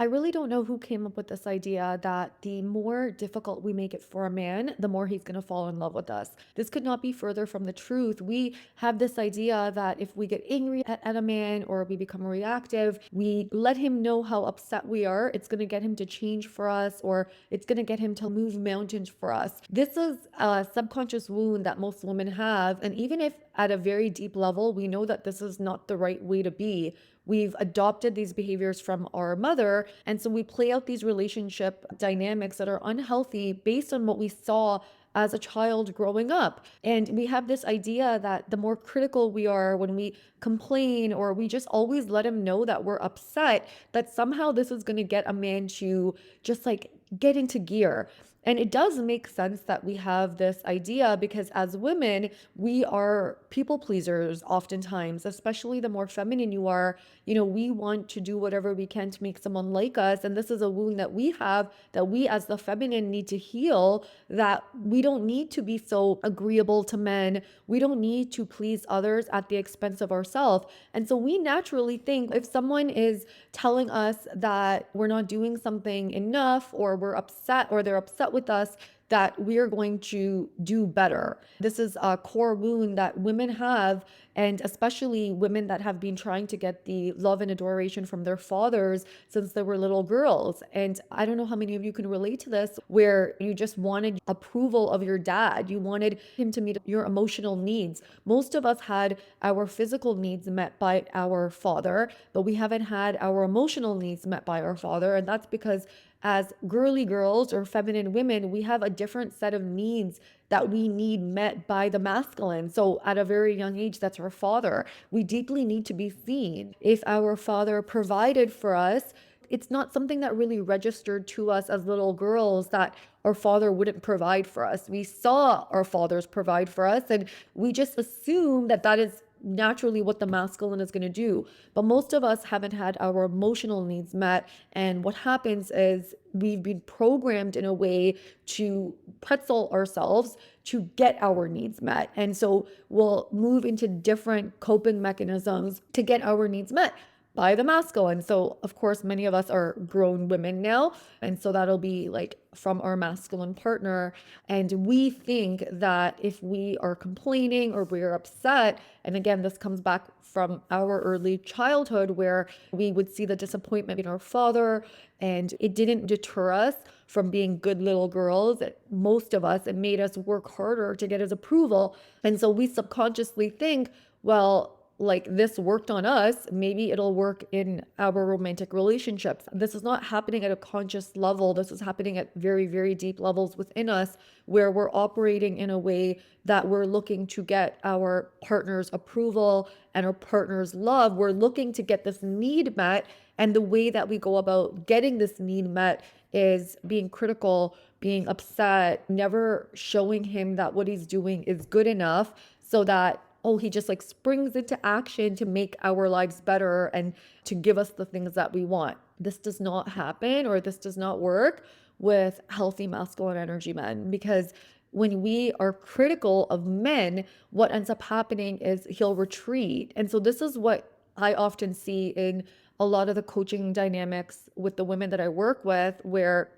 I really don't know who came up with this idea that the more difficult we make it for a man, the more he's going to fall in love with us. This could not be further from the truth. We have this idea that if we get angry at a man or we become reactive, we let him know how upset we are. It's going to get him to change for us, or it's going to get him to move mountains for us. This is a subconscious wound that most women have. And even if at a very deep level, we know that this is not the right way to be, we've adopted these behaviors from our mother. And so we play out these relationship dynamics that are unhealthy based on what we saw as a child growing up. And we have this idea that the more critical we are when we complain, or we just always let him know that we're upset, that somehow this is going to get a man to just like get into gear. And it does make sense that we have this idea because as women, we are people pleasers oftentimes, especially the more feminine you are. We want to do whatever we can to make someone like us. And this is a wound that we have that we as the feminine need to heal, that we don't need to be so agreeable to men. We don't need to please others at the expense of ourselves. And so we naturally think if someone is telling us that we're not doing something enough, or we're upset, or they're upset with us, that we're going to do better. This is a core wound that women have, and especially women that have been trying to get the love and adoration from their fathers since they were little girls. And I don't know how many of you can relate to this, where you just wanted approval of your dad. You wanted him to meet your emotional needs. Most of us had our physical needs met by our father, but we haven't had our emotional needs met by our father. And that's because as girly girls or feminine women, we have a different set of needs that we need met by the masculine. So at a very young age, that's our father. We deeply need to be seen. If our father provided for us, it's not something that really registered to us as little girls that our father wouldn't provide for us. We saw our fathers provide for us, and we just assume that that is naturally what the masculine is going to do. But most of us haven't had our emotional needs met. And what happens is we've been programmed in a way to pretzel ourselves to get our needs met. And so we'll move into different coping mechanisms to get our needs met by the masculine. So, of course, many of us are grown women now. And so that'll be like from our masculine partner. And we think that if we are complaining or we're upset, and again, this comes back from our early childhood where we would see the disappointment in our father, and it didn't deter us from being good little girls. Most of us, it made us work harder to get his approval. And so we subconsciously think, well, like this worked on us, maybe it'll work in our romantic relationships. This is not happening at a conscious level. This is happening at very, very deep levels within us, where we're operating in a way that we're looking to get our partner's approval and our partner's love. We're looking to get this need met. And the way that we go about getting this need met is being critical, being upset, never showing him that what he's doing is good enough, so that he just like springs into action to make our lives better and to give us the things that we want. This does not happen, or this does not work with healthy masculine energy men, because when we are critical of men, what ends up happening is he'll retreat. And so this is what I often see in a lot of the coaching dynamics with the women that I work with, where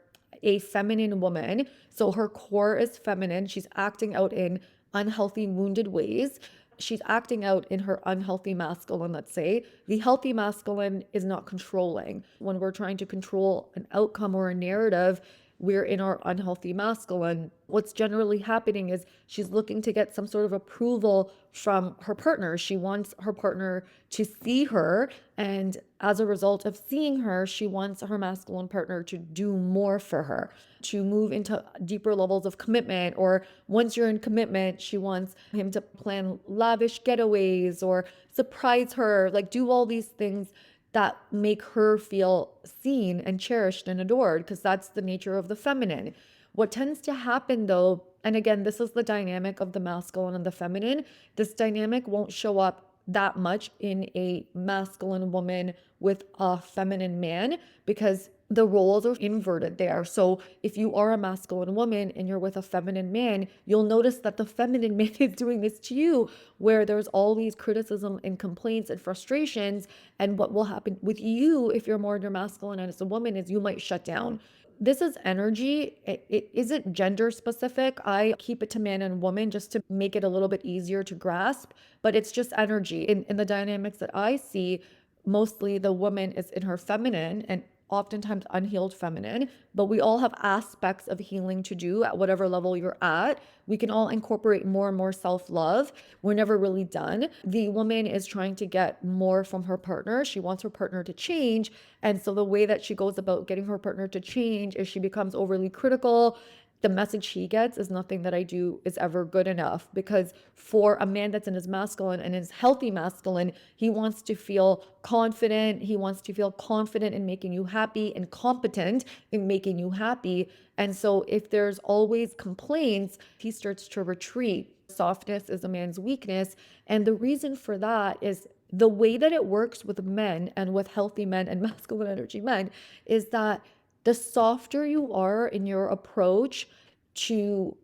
a feminine woman, so her core is feminine, she's acting out in unhealthy, wounded ways. She's acting out in her unhealthy masculine, let's say. The healthy masculine is not controlling. When we're trying to control an outcome or a narrative, we're in our unhealthy masculine. What's generally happening is she's looking to get some sort of approval from her partner. She wants her partner to see her. And as a result of seeing her, she wants her masculine partner to do more for her, to move into deeper levels of commitment. Or once you're in commitment, she wants him to plan lavish getaways or surprise her, like do all these things that make her feel seen and cherished and adored, because that's the nature of the feminine. What tends to happen though, and again, this is the dynamic of the masculine and the feminine, this dynamic won't show up that much in a masculine woman with a feminine man, because the roles are inverted there. So if you are a masculine woman and you're with a feminine man, you'll notice that the feminine man is doing this to you, where there's always criticism and complaints and frustrations. And what will happen with you if you're more in your masculine and as a woman is you might shut down. This is energy. It isn't gender specific. I keep it to man and woman just to make it a little bit easier to grasp, but it's just energy. In the dynamics that I see, mostly the woman is in her feminine and oftentimes unhealed feminine, but we all have aspects of healing to do at whatever level you're at. We can all incorporate more and more self love. We're never really done. The woman is trying to get more from her partner. She wants her partner to change. And so the way that she goes about getting her partner to change is she becomes overly critical. The message he gets is nothing that I do is ever good enough, because for a man that's in his masculine and his healthy masculine, he wants to feel confident. He wants to feel confident in making you happy and competent in making you happy. And so if there's always complaints, he starts to retreat. Softness is a man's weakness. And the reason for that is the way that it works with men and with healthy men and masculine energy men is that the softer you are in your approach to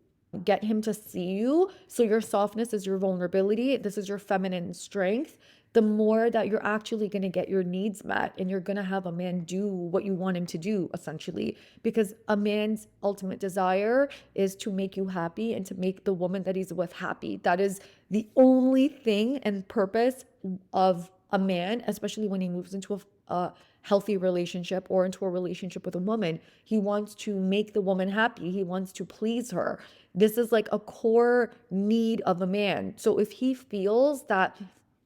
get him to see you, so your softness is your vulnerability, this is your feminine strength, the more that you're actually going to get your needs met and you're going to have a man do what you want him to do, essentially. Because a man's ultimate desire is to make you happy and to make the woman that he's with happy. That is the only thing and purpose of a man, especially when he moves into a healthy relationship or into a relationship with a woman. He wants to make the woman happy. He wants to please her. This is like a core need of a man. So if he feels that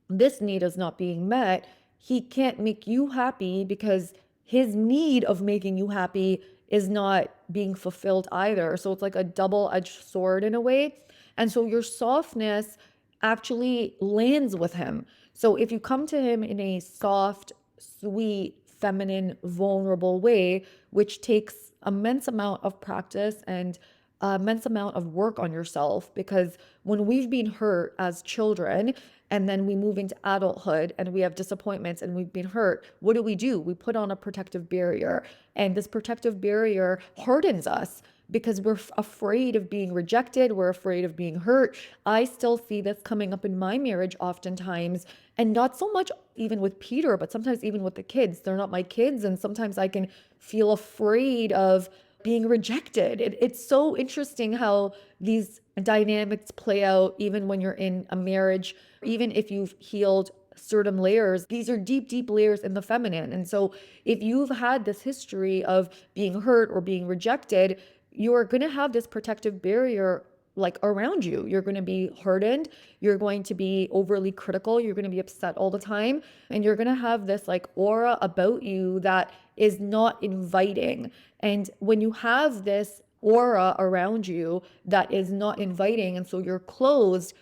this need is not being met, he can't make you happy because his need of making you happy is not being fulfilled either. So it's like a double-edged sword in a way. And so your softness actually lands with him. So if you come to him in a soft, sweet, feminine, vulnerable way, which takes immense amount of practice and immense amount of work on yourself, because when we've been hurt as children and then we move into adulthood and we have disappointments and we've been hurt, what do? We put on a protective barrier, and this protective barrier hardens us because we're afraid of being rejected. We're afraid of being hurt. I still see this coming up in my marriage oftentimes, and not so much even with Peter, but sometimes even with the kids. They're not my kids, and sometimes I can feel afraid of being rejected. It's so interesting how these dynamics play out even when you're in a marriage, even if you've healed certain layers. These are deep, deep layers in the feminine. And so if you've had this history of being hurt or being rejected, you're going to have this protective barrier like around you. You're going to be hardened. You're going to be overly critical. You're going to be upset all the time. And you're going to have this like aura about you that is not inviting. And when you have this aura around you that is not inviting, and so you're closed,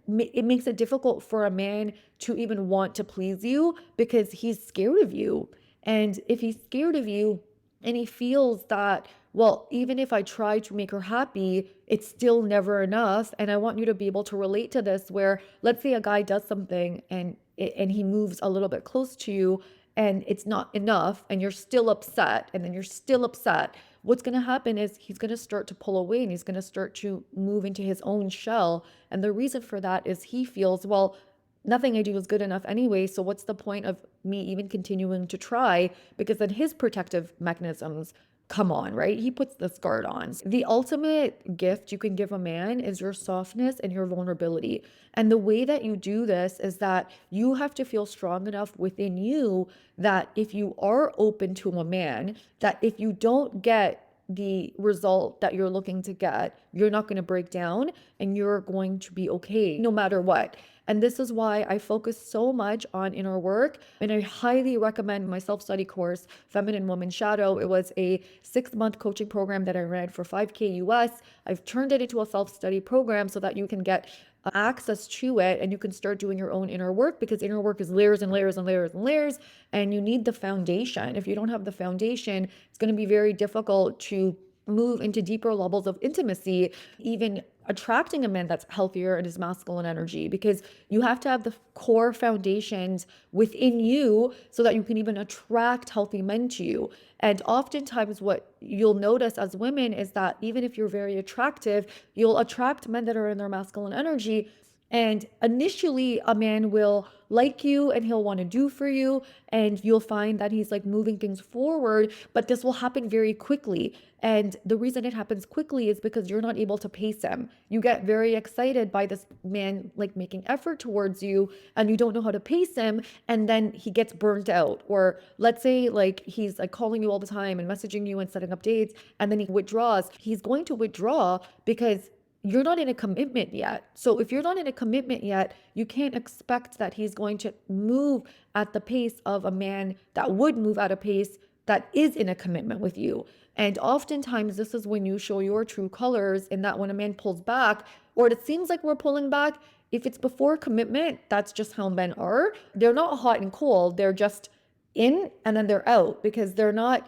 it makes it difficult for a man to even want to please you because he's scared of you. And if he's scared of you and he feels that, well, even if I try to make her happy, it's still never enough. And I want you to be able to relate to this, where let's say a guy does something and he moves a little bit close to you and it's not enough and you're still upset, and then you're still upset. What's going to happen is he's going to start to pull away and he's going to start to move into his own shell. And the reason for that is he feels, well, nothing I do is good enough anyway. So what's the point of me even continuing to try? Because then his protective mechanisms come on, right? He puts this guard on. The ultimate gift you can give a man is your softness and your vulnerability. And the way that you do this is that you have to feel strong enough within you that if you are open to a man, that if you don't get the result that you're looking to get, you're not going to break down and you're going to be okay no matter what. And this is why I focus so much on inner work. And I highly recommend my self-study course, Feminine Woman Shadow. It was a 6-month coaching program that I ran for 5K US. I've turned it into a self-study program so that you can get access to it and you can start doing your own inner work, because inner work is layers and layers and layers and layers, and you need the foundation. If you don't have the foundation, it's going to be very difficult to move into deeper levels of intimacy, even attracting a man that's healthier in his masculine energy, because you have to have the core foundations within you so that you can even attract healthy men to you. And oftentimes, what you'll notice as women is that even if you're very attractive, you'll attract men that are in their masculine energy. And initially, a man will like you and he'll want to do for you, and you'll find that he's like moving things forward, but this will happen very quickly. And the reason it happens quickly is because you're not able to pace him. You get very excited by this man like making effort towards you, and you don't know how to pace him, and then he gets burnt out. Or let's say like he's like calling you all the time and messaging you and setting up dates, and then he withdraws. He's going to withdraw because you're not in a commitment yet. So if you're not in a commitment yet, you can't expect that he's going to move at the pace of a man that would move at a pace that is in a commitment with you. And oftentimes, this is when you show your true colors, in that when a man pulls back, or it seems like we're pulling back, if it's before commitment, that's just how men are. They're not hot and cold, they're just in and then they're out, because they're not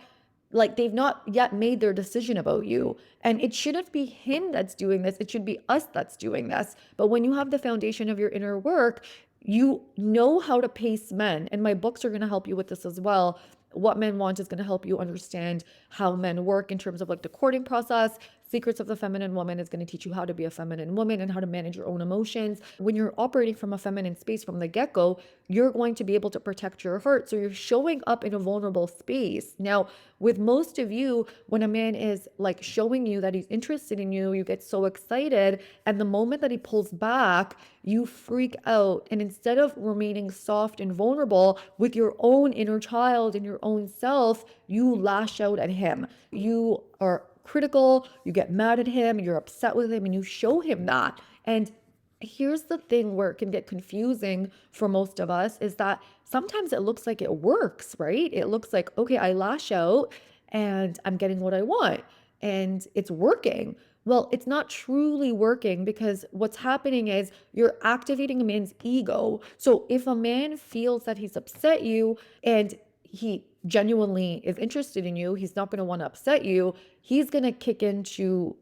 like, they've not yet made their decision about you. And it shouldn't be him that's doing this, it should be us that's doing this. But when you have the foundation of your inner work, you know how to pace men. And my books are going to help you with this as well. What Men Want is going to help you understand how men work in terms of like the courting process. Secrets of the Feminine Woman is going to teach you how to be a feminine woman and how to manage your own emotions. When you're operating from a feminine space from the get-go, you're going to be able to protect your heart. So you're showing up in a vulnerable space. Now, with most of you, when a man is like showing you that he's interested in you, you get so excited. And the moment that he pulls back, you freak out. And instead of remaining soft and vulnerable with your own inner child and your own self, you lash out at him. You are critical, you get mad at him, you're upset with him, and you show him that. And here's the thing where it can get confusing for most of us, is that sometimes it looks like it works, right? It looks like, okay, I lash out and I'm getting what I want and it's working. Well, it's not truly working, because what's happening is you're activating a man's ego. So if a man feels that he's upset you and he genuinely is interested in you, he's not going to want to upset you. He's going to kick into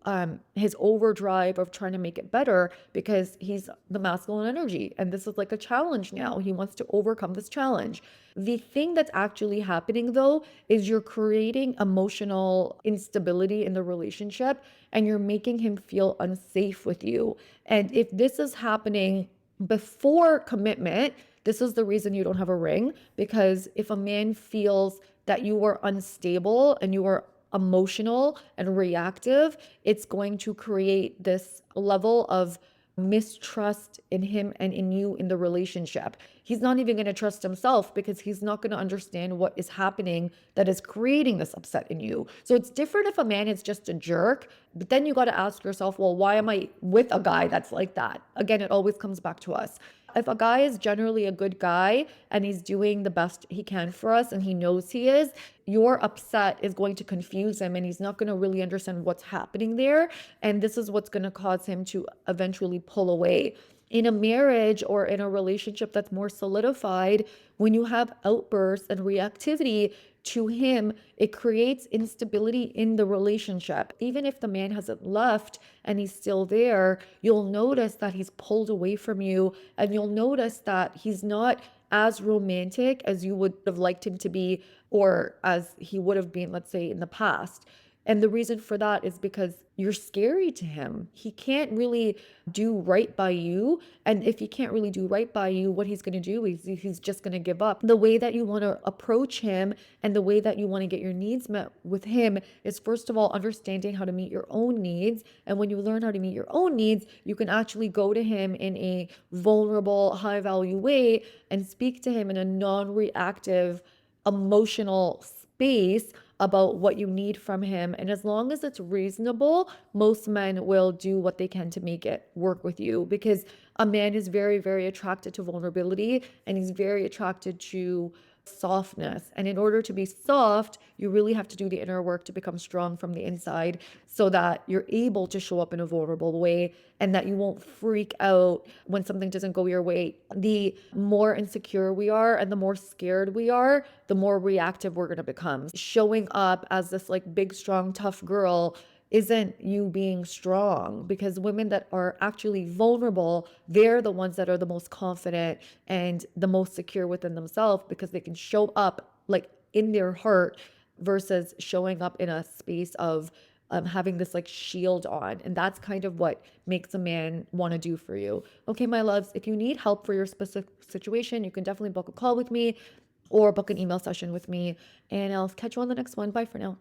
his overdrive of trying to make it better, because he's the masculine energy. And this is like a challenge now. He wants to overcome this challenge. The thing that's actually happening though is you're creating emotional instability in the relationship, and you're making him feel unsafe with you. And if this is happening before commitment, this is the reason you don't have a ring, because if a man feels that you are unstable and you are emotional and reactive, it's going to create this level of mistrust in him and in you in the relationship. He's not even going to trust himself, because he's not going to understand what is happening that is creating this upset in you. So it's different if a man is just a jerk, but then you got to ask yourself, well, why am I with a guy that's like that? Again, it always comes back to us. If a guy is generally a good guy and he's doing the best he can for us and he knows he is, your upset is going to confuse him and he's not going to really understand what's happening there. And this is what's going to cause him to eventually pull away. In a marriage or in a relationship that's more solidified, when you have outbursts and reactivity to him, it creates instability in the relationship. Even if the man hasn't left and he's still there, you'll notice that he's pulled away from you, and you'll notice that he's not as romantic as you would have liked him to be, or as he would have been, let's say, in the past. And the reason for that is because you're scary to him. He can't really do right by you. And if he can't really do right by you, what he's going to do is he's just going to give up. The way that you want to approach him and the way that you want to get your needs met with him is, first of all, understanding how to meet your own needs. And when you learn how to meet your own needs, you can actually go to him in a vulnerable, high value way and speak to him in a non-reactive, emotional space about what you need from him. And as long as it's reasonable, most men will do what they can to make it work with you, because a man is very, very attracted to vulnerability, and he's very attracted to softness. And in order to be soft, you really have to do the inner work to become strong from the inside, so that you're able to show up in a vulnerable way and that you won't freak out when something doesn't go your way. The more insecure we are and the more scared we are, the more reactive we're going to become. Showing up as this like big, strong, tough girl isn't you being strong, because women that are actually vulnerable, they're the ones that are the most confident and the most secure within themselves, because they can show up like in their heart versus showing up in a space of having this like shield on. And that's kind of what makes a man want to do for you. Okay, my loves, if you need help for your specific situation, you can definitely book a call with me or book an email session with me. And I'll catch you on the next one. Bye for now.